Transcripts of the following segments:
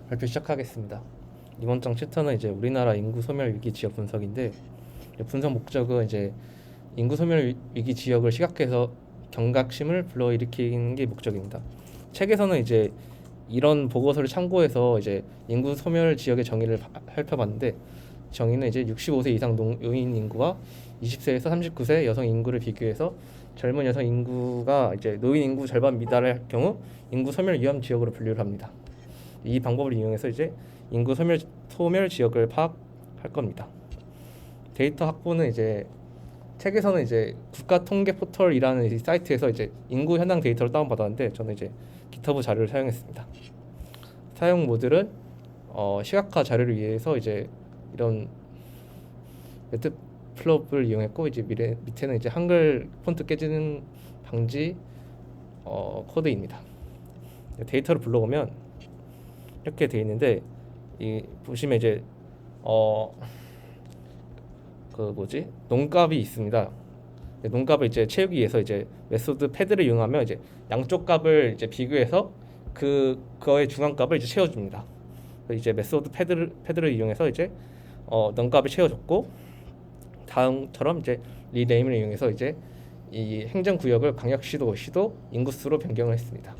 발표 시작하겠습니다. 이번 장 챕터는 이제 우리나라 인구 소멸 위기 지역 분석인데, 분석 목적은 이제 인구 소멸 위기 지역을 시각해서 경각심을 불러일으키는 게 목적입니다. 책에서는 이제 이런 보고서를 참고해서 이제 인구 소멸 지역의 정의를 살펴봤는데, 정의는 이제 65세 이상 노인 인구와 20세에서 39세 여성 인구를 비교해서 젊은 여성 인구가 이제 노인 인구 절반 미달할 경우 인구 소멸 위험 지역으로 분류를 합니다. 이 방법을 이용해서 이제 인구 소멸 지역을 파악할 겁니다. 데이터 확보는 이제 책에서는 이제 국가 통계 포털이라는 이 사이트에서 이제 인구 현황 데이터를 다운받았는데, 저는 이제 기터브 자료를 사용했습니다. 사용 모듈은 시각화 자료를 위해서 이제 이런 매트플롭을 이용했고, 이제 밑에는 이제 한글 폰트 깨지는 방지 코드입니다. 데이터를 불러오면 이렇게 돼 있는데, 이 보시면 이제 농값이 있습니다. 농값을 이제 채우기 위해서 이제 메소드 패드를 이용하면 이제 양쪽 값을 이제 비교해서 그거의 중앙값을 이제 채워줍니다. 이제 메소드 패드를 이용해서 이제 농값을 채워줬고, 다음처럼 이제 리네임을 이용해서 이제 이 행정구역을 광역시도, 시도, 인구수로 변경을 했습니다.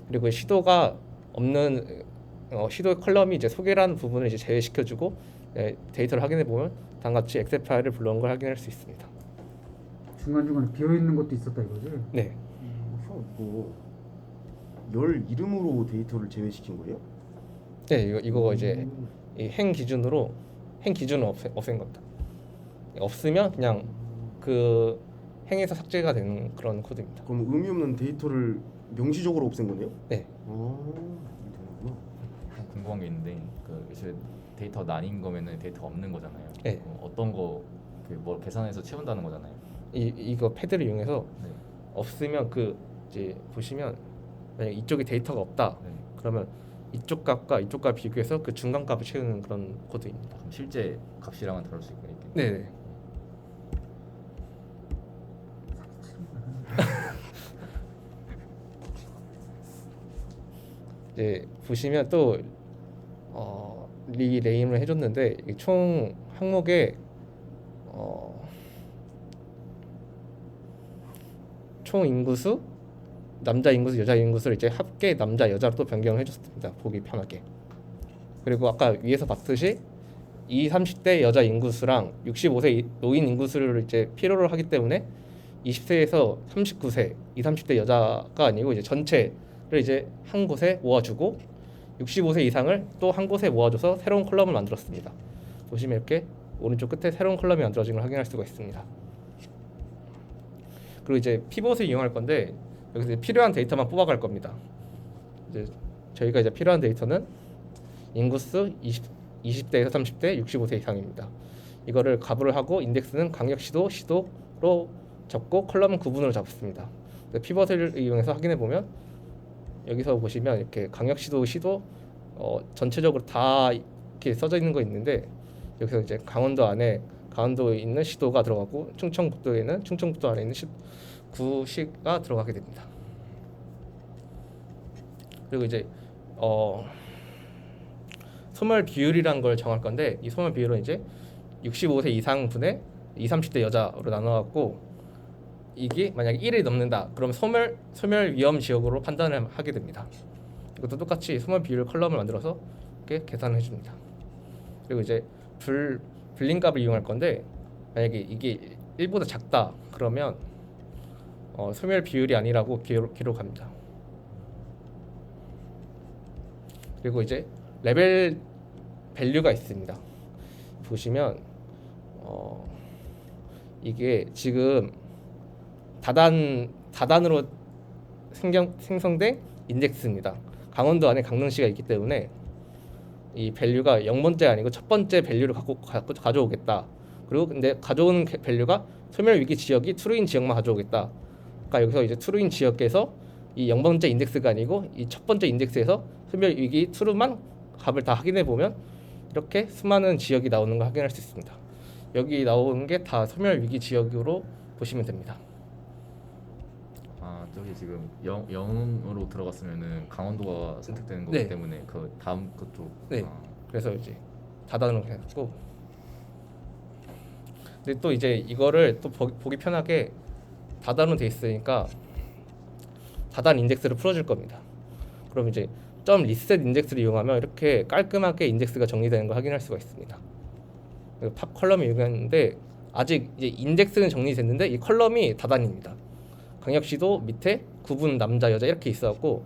그리고 시도가 없는 시도의 컬럼이 이제 소개라는 부분을 이제 제외시켜주고, 데이터를 확인해 보면 다음같이 엑셀 파일을 불러온 걸 확인할 수 있습니다. 중간중간에 비어있는 것도 있었다 이거지? 네. 열 이름으로 데이터를 제외시킨 거예요? 네, 이거 이제 이 행 기준으로 행기준을 없앤 겁니다. 없으면 그냥 그 행에서 삭제가 되는 그런 코드입니다. 그럼 의미 없는 데이터를 명시적으로 없앤 거네요? 네. 이게 되는구나. 궁금한 게 있는데, 그 요새 데이터 나뉜 거면은 데이터 없는 거잖아요. 네. 어떤 거 뭐 계산해서 채운다는 거잖아요. 이거 패드를 이용해서 네. 없으면 이제 보시면 만약 이쪽에 데이터가 없다, 네. 그러면 이쪽 값과 이쪽 값 비교해서 그 중간 값을 채우는 그런 코드입니다. 그럼 실제 값이랑은 다를 수 있겠네요. 네. 이제 보시면 또 리네임을 해줬는데, 총 항목에 총 인구수, 남자 인구수, 여자 인구수를 이제 합계 남자 여자로 또 변경을 해줬습니다. 보기 편하게. 그리고 아까 위에서 봤듯이 20, 30대 여자 인구수랑 65세 노인 인구수를 이제 필요로 하기 때문에 20세에서 39세 20, 30대 여자가 아니고 이제 전체를 이제 한 곳에 모아주고, 65세 이상을 또 한 곳에 모아줘서 새로운 컬럼을 만들었습니다. 보시면 이렇게 오른쪽 끝에 새로운 컬럼이 만들어진 걸 확인할 수가 있습니다. 그리고 이제 피벗을 이용할 건데, 여기서 필요한 데이터만 뽑아갈 겁니다. 이제 저희가 이제 필요한 데이터는 인구수 20대에서 30대 65세 이상입니다. 이거를 가부를 하고 인덱스는 광역시도, 시도로 적고 컬럼은 구분으로 잡습니다. 피벗을 이용해서 확인해 보면, 여기서 보시면 이렇게 광역시도, 시도 전체적으로 다 이렇게 써져 있는 거 있는데, 여기서 이제 강원도에 있는 시도가 들어가고, 충청북도에는 충청북도 안에 있는 구시가 들어가게 됩니다. 그리고 이제 소멸 비율이란 걸 정할 건데, 이 소멸 비율은 이제 65세 이상 분의 20, 30대 여자로 나눠갖고, 이게 만약에 1을 넘는다, 그러면 소멸 위험 지역으로 판단을 하게 됩니다. 이것도 똑같이 소멸 비율 컬럼을 만들어서 이렇게 계산을 해줍니다. 그리고 이제 불린 값을 이용할 건데, 만약에 이게 1보다 작다 그러면 소멸 비율이 아니라고 기록합니다. 그리고 이제 레벨 밸류가 있습니다. 보시면 이게 지금 다단으로 생성된 인덱스입니다. 강원도 안에 강릉시가 있기 때문에 이 밸류가 0번째 아니고 첫 번째 밸류를 가져오겠다. 그리고 근데 가져오는 밸류가 소멸 위기 지역이 true인 지역만 가져오겠다. 그러니까 여기서 이제 true인 지역에서 이 0번째 인덱스가 아니고 이 첫 번째 인덱스에서 소멸 위기 true만 값을 다 확인해 보면 이렇게 수많은 지역이 나오는 걸 확인할 수 있습니다. 여기 나오는 게 다 소멸 위기 지역으로 보시면 됩니다. 저기 지금 0으로 들어갔으면은 강원도가 선택되는 거기 네. 때문에 그 다음 그쪽. 네. 그래서 이제 닫아놓은 게 있고, 근데 또 이제 이거를 또 보기 편하게 다단으로 돼 있으니까 다단 인덱스를 풀어줄 겁니다. 그럼 이제 점 리셋 인덱스를 이용하면 이렇게 깔끔하게 인덱스가 정리되는 걸 확인할 수가 있습니다. 팝 컬럼이 이용했는데 아직 이제 인덱스는 정리됐는데 이 컬럼이 다단입니다. 광역시도 밑에 구분 남자 여자 이렇게 있어갖고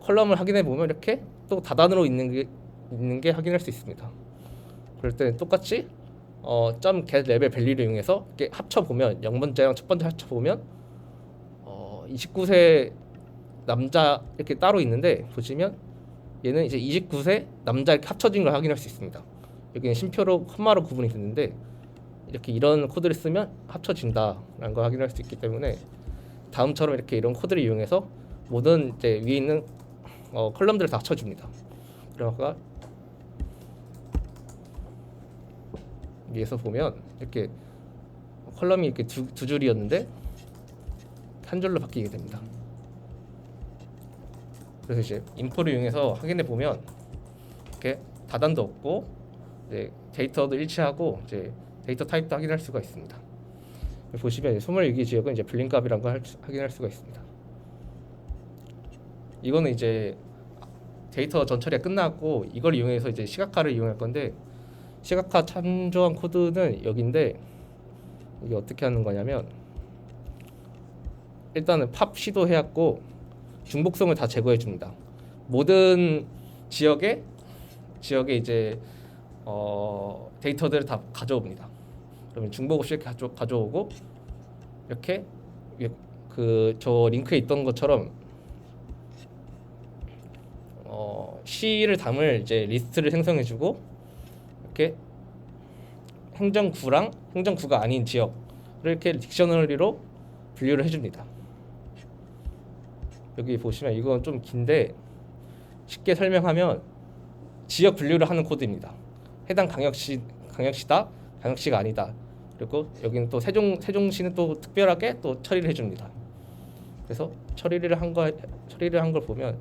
컬럼을 확인해 보면 이렇게 또 다단으로 있는 게 확인할 수 있습니다. 그럴 때는 똑같이 점 get 레벨 밸류를 이용해서 이렇게 합쳐 보면 0번째랑 첫 번째 합쳐 보면 29세 남자 이렇게 따로 있는데 보시면 얘는 이제 29세 남자 이렇게 합쳐진 걸 확인할 수 있습니다. 여기는 심표로 콤마로 구분이 됐는데 이렇게 이런 코드를 쓰면 합쳐진다라는 걸 확인할 수 있기 때문에 다음처럼 이렇게 이런 코드를 이용해서 모든 이제 위에 있는 컬럼들을 다 합쳐줍니다. 그러니까 위에서 보면 이렇게 컬럼이 이렇게 두 줄이었는데 한 줄로 바뀌게 됩니다. 그래서 이제 인포를 이용해서 확인해 보면 이렇게 다단도 없고 이제 데이터도 일치하고 이제 데이터 타입도 확인할 수가 있습니다. 보시면 소멸유기 지역은 이제 불림값이라는 걸 확인할 수가 있습니다. 이거는 이제 데이터 전처리가 끝났고 이걸 이용해서 이제 시각화를 이용할 건데 시각화 참조한 코드는 여기인데 이게 어떻게 하는 거냐면 일단은 팝 시도해왔고 중복성을 다 제거해 줍니다. 모든 지역에 이제 데이터들을 다 가져옵니다. 그러면 중복 없이 이렇게 가져오고 이렇게 저 링크에 있던 것처럼 C를 담을 이제 리스트를 생성해주고 이렇게 행정구랑 행정구가 아닌 지역을 이렇게 딕셔너리로 분류를 해줍니다. 여기 보시면 이건 좀 긴데 쉽게 설명하면 지역 분류를 하는 코드입니다. 해당 광역시다, 광역시가 아니다. 그리고 여기는 또 세종시는 또 특별하게 또 처리를 해줍니다. 그래서 처리를 한 걸 보면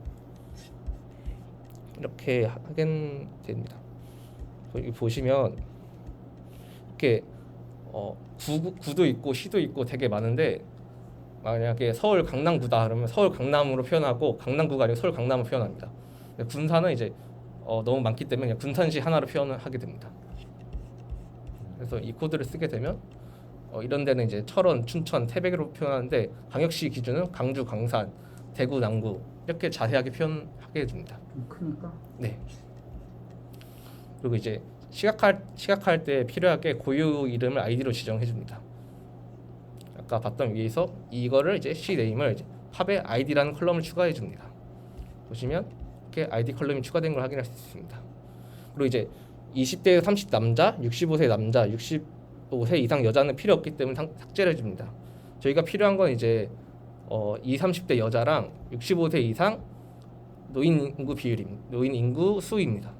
이렇게 하게 됩니다. 여기 보시면 이렇게 구도 있고 시도 있고 되게 많은데 만약에 서울 강남구다 그러면 서울 강남으로 표현하고 강남구가 아니고 서울 강남으로 표현합니다. 군산은 이제 너무 많기 때문에 그냥 군산시 하나로 표현을 하게 됩니다. 그래서 이 코드를 쓰게 되면 이런 데는 이제 철원, 춘천, 태백으로 표현하는데 광역시 기준은 강주, 강산, 대구, 남구 이렇게 자세하게 표현하게 됩니다. 크니까. 네. 그리고 이제 시각할 때 필요하게 고유 이름을 아이디로 지정해 줍니다. 아까 봤던 위에서 이거를 이제 cname을 이제 팝에 id라는 컬럼을 추가해 줍니다. 보시면 이렇게 id 컬럼이 추가된 걸 확인할 수 있습니다. 그리고 이제 20대에서 30 남자, 65세 남자, 65세 이상 여자는 필요 없기 때문에 삭제를 해줍니다. 저희가 필요한 건 이제 20, 30대 여자랑 65세 이상 노인 인구 비율입니다. 노인 인구 수입니다.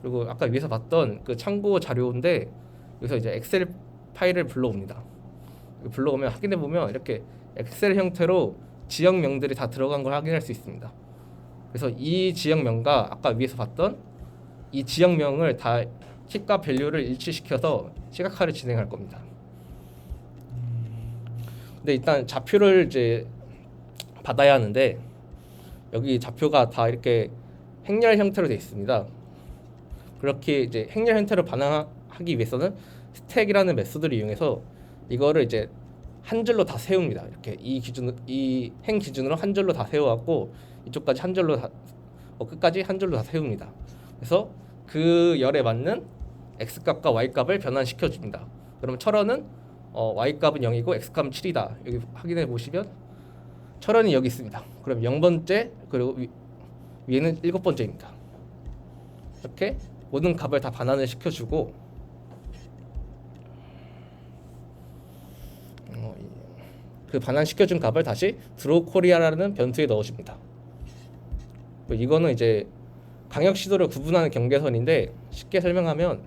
그리고 아까 위에서 봤던 그 참고 자료인데 여기서 이제 엑셀 파일을 불러옵니다. 불러오면 확인해 보면 이렇게 엑셀 형태로 지역명들이 다 들어간 걸 확인할 수 있습니다. 그래서 이 지역명과 아까 위에서 봤던 이 지역명을 다 키값 밸류를 일치시켜서 시각화를 진행할 겁니다. 근데 일단 좌표를 이제 받아야 하는데 여기 좌표가 다 이렇게 행렬 형태로 되어 있습니다. 그렇게 이제 행렬 형태로 반환하기 위해서는 스택이라는 메소드를 이용해서 이거를 이제 한 줄로 다 세웁니다. 이렇게 이 행 기준으로 한 줄로 다 세워갖고 이쪽까지 한 줄로 다 끝까지 한 줄로 다 세웁니다. 그래서 그 열에 맞는 x 값과 y 값을 변환시켜 줍니다. 그러면 철원은 y 값은 0이고 x 값은 7이다. 여기 확인해 보시면 철원이 여기 있습니다. 그럼 0번째 그리고 위에는 7번째입니다. 이렇게 모든 값을 다 반환을 시켜주고 그 반환시켜준 값을 다시 draw korea라는 변수에 넣어줍니다. 이거는 이제 광역시도를 구분하는 경계선인데 쉽게 설명하면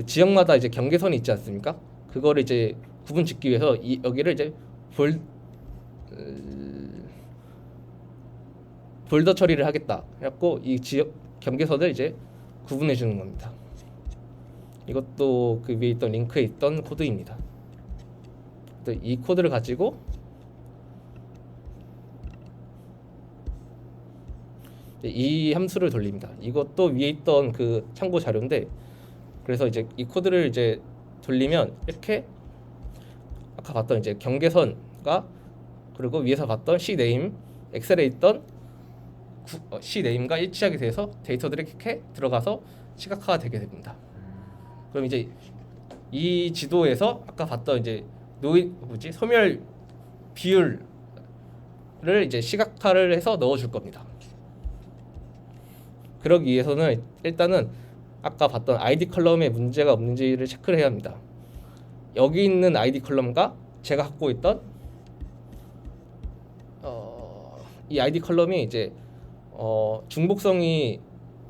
지역마다 이제 경계선이 있지 않습니까? 그거를 이제 구분 짓기 위해서 여기를 이제 볼더 처리를 하겠다. 해갖고 이 지역 경계선을 이제 구분해 주는 겁니다. 이것도 그 위에 있던 링크에 있던 코드입니다. 이 코드를 가지고 이 함수를 돌립니다. 이것도 위에 있던 그 참고 자료인데, 그래서 이제 이 코드를 이제 돌리면 이렇게 아까 봤던 이제 경계선과 그리고 위에서 봤던 C 네임, 엑셀에 있던 C 네임과 일치하게 돼서 데이터들이 이렇게 들어가서 시각화가 되게 됩니다. 그럼 이제 이 지도에서 아까 봤던 이제 소멸 비율을 이제 시각화를 해서 넣어줄 겁니다. 그러기 위해서는 일단은 아까 봤던 ID 컬럼에 문제가 없는지를 체크를 해야 합니다. 여기 있는 ID 컬럼과 제가 갖고 있던 이 ID 컬럼이 이제 중복성이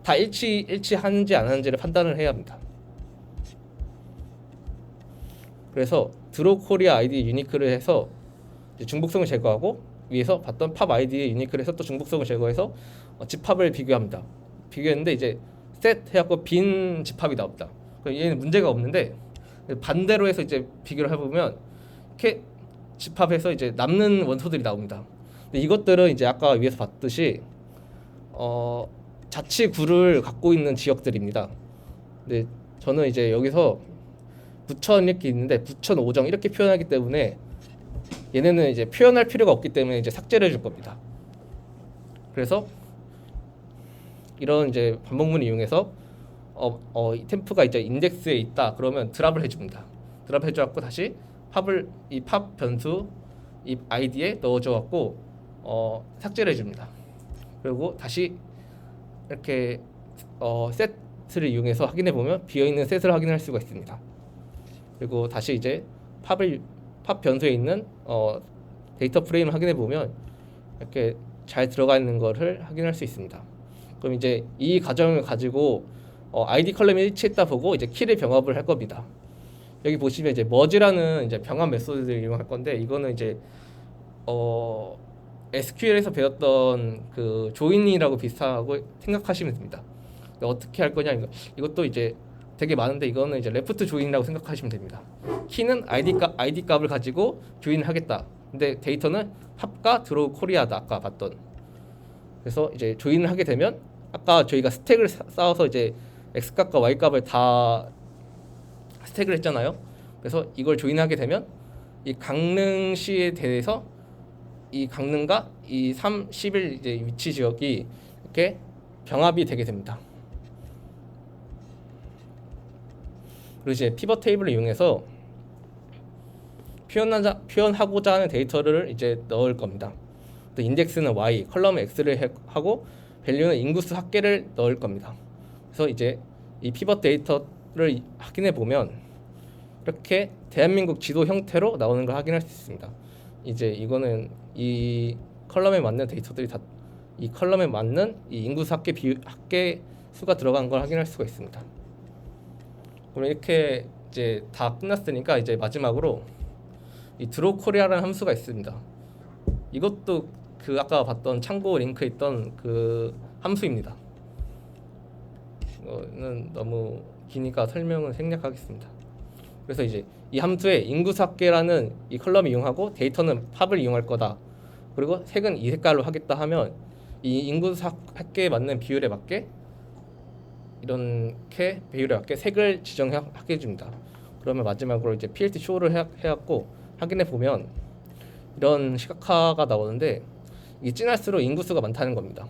다 일치하는지 안 하는지를 판단을 해야 합니다. 그래서 드로우 코리아 아이디 유니크를 해서 중복성을 제거하고 위에서 봤던 팝 아이디 유니크를 해서 또 중복성을 제거해서 집합을 비교합니다. 비교했는데 이제 셋 해갖고 빈 집합이 나옵니다. 얘는 문제가 없는데 반대로 해서 이제 비교를 해보면 이렇게 집합해서 이제 남는 원소들이 나옵니다. 근데 이것들은 이제 아까 위에서 봤듯이 자치구를 갖고 있는 지역들입니다. 근데 저는 이제 여기서 부천 이렇게 있는데 부천 오정 이렇게 표현하기 때문에 얘네는 이제 표현할 필요가 없기 때문에 이제 삭제를 해줄 겁니다. 그래서 이런 이제 반복문을 이용해서 이 템프가 이제 인덱스에 있다 그러면 드랍을 해줍니다. 드랍 해줘갖고 다시 이 팝 변수 이 아이디에 넣어줘갖고 삭제를 해줍니다. 그리고 다시 이렇게 셋을 이용해서 확인해 보면 비어 있는 셋을 확인할 수가 있습니다. 그리고 다시 이제 팝 변수에 있는 데이터 프레임을 확인해 보면 이렇게 잘 들어가 있는 것을 확인할 수 있습니다. 그럼 이제 이 과정을 가지고 ID 컬럼이 일치했다 보고 이제 키를 병합을 할 겁니다. 여기 보시면 이제 머지라는 이제 병합 메소드를 이용할 건데 이거는 이제 SQL에서 배웠던 그 조인이라고 비슷하고 생각하시면 됩니다. 근데 어떻게 할 거냐 이것도 이제 되게 많은데 이거는 이제 레프트 조인이라고 생각하시면 됩니다. 키는 ID 값을 가지고 조인을 하겠다. 근데 데이터는 팝과 드로우 코리아다 아까 봤던. 그래서 이제 조인을 하게 되면 아까 저희가 스택을 쌓아서 이제 x 값과 y 값을 다 스택을 했잖아요. 그래서 이걸 조인하게 되면 이 강릉 시에 대해서 이 강릉과 이 3, 11 이제 위치 지역이 이렇게 병합이 되게 됩니다. 그리고 이제 피벗 테이블을 이용해서 표현하고자 하는 데이터를 이제 넣을 겁니다. 또 인덱스는 y, 컬럼은 x를 하고 밸류는 인구수 합계를 넣을 겁니다. 그래서 이제 이 피벗 데이터를 확인해 보면 이렇게 대한민국 지도 형태로 나오는 걸 확인할 수 있습니다. 이제 이거는 이 컬럼에 맞는 데이터들이 다 이 컬럼에 맞는 이 인구수 합계 수가 들어간 걸 확인할 수가 있습니다. 그럼 이렇게 이제 다 끝났으니까 이제 마지막으로 이 드로우 코리아라는 함수가 있습니다. 이것도 그 아까 봤던 참고 링크에 있던 그 함수입니다. 이거는 너무 기니까 설명은 생략하겠습니다. 그래서 이제 이 함수에 인구수 합계라는 이 컬럼을 이용하고 데이터는 팝을 이용할 거다. 그리고 색은 이 색깔로 하겠다 하면 이 인구수 합계에 맞는 비율에 맞게 이렇게 비율에 맞게 색을 지정하게 해줍니다. 그러면 마지막으로 이제 PLT show를 해갖고 확인해 보면 이런 시각화가 나오는데 이게 진할수록 인구수가 많다는 겁니다.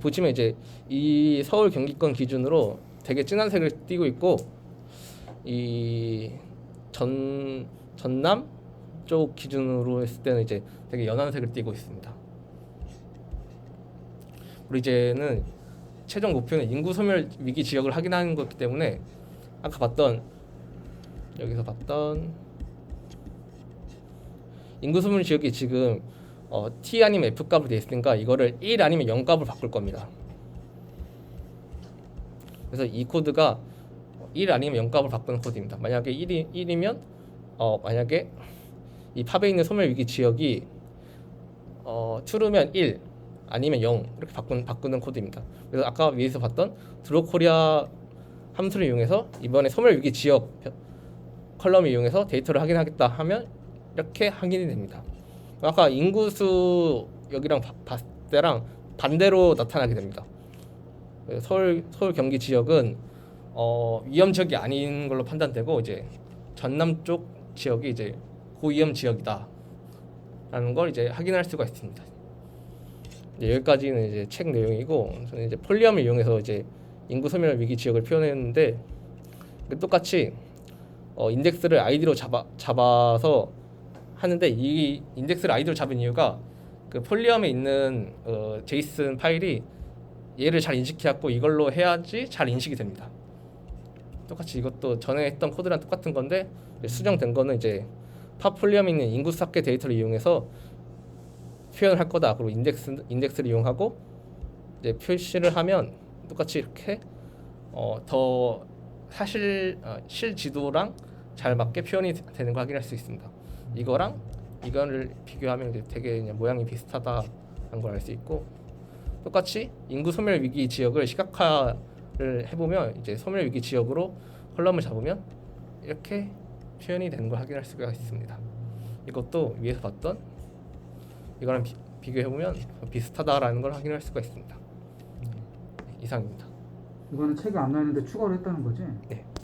보시면 이제 이 서울 경기권 기준으로 되게 진한 색을 띠고 있고 이 전남 쪽 기준으로 했을 때는 이제 되게 연한 색을 띠고 있습니다. 그리고 이제는 최종 목표는 인구 소멸 위기 지역을 확인하는 거기 때문에 아까 봤던 여기서 봤던 인구 소멸 지역이 지금 T 아니면 F 값으로 되어 있으니까 이거를 1 아니면 0 값을 바꿀 겁니다. 그래서 이 코드가 1 아니면 0 값을 바꾸는 코드입니다. 만약에 1이면 만약에 이 팝에 있는 소멸 위기 지역이 true면 1 아니면 0 이렇게 바꾸는 코드입니다. 그래서 아까 위에서 봤던 드로 코리아 함수를 이용해서 이번에 소멸 위기 지역 컬럼을 이용해서 데이터를 확인하겠다 하면 이렇게 확인이 됩니다. 아까 인구수 여기랑 봤을 때랑 반대로 나타나게 됩니다. 서울 경기 지역은 위험 지역이 아닌 걸로 판단되고 이제 전남 쪽 지역이 이제 고위험 지역이다라는 걸 이제 확인할 수가 있습니다. 이제 여기까지는 이제 책 내용이고 저는 이제 폴리엄을 이용해서 이제 인구 소멸 위기 지역을 표현했는데 똑같이 인덱스를 아이디로 잡아서 하는데 이 인덱스를 아이디로 잡은 이유가 그 폴리엄에 있는 제이슨 파일이 얘를 잘 인식해갖고 이걸로 해야지 잘 인식이 됩니다. 똑같이 이것도 전에 했던 코드랑 똑같은 건데 수정된 거는 이제 팝폴리엄에 있는 인구 삭개 데이터를 이용해서 표현을 할 거다. 그리고 인덱스를 이용하고 이제 표시를 하면 똑같이 이렇게 더 실 지도랑 잘 맞게 표현이 되는 걸 확인할 수 있습니다. 이거랑 이거를 비교하면 이제 되게 그냥 모양이 비슷하다는 걸 알 수 있고 똑같이 인구 소멸 위기 지역을 시각화를 해보면 이제 소멸 위기 지역으로 컬럼을 잡으면 이렇게 표현이 되는 걸 확인할 수가 있습니다. 이것도 위에서 봤던 이거랑 비교해보면 비슷하다라는 걸 확인할 수가 있습니다. 이상입니다. 이거는 책에 안 나있는데 추가를 했다는 거지? 네.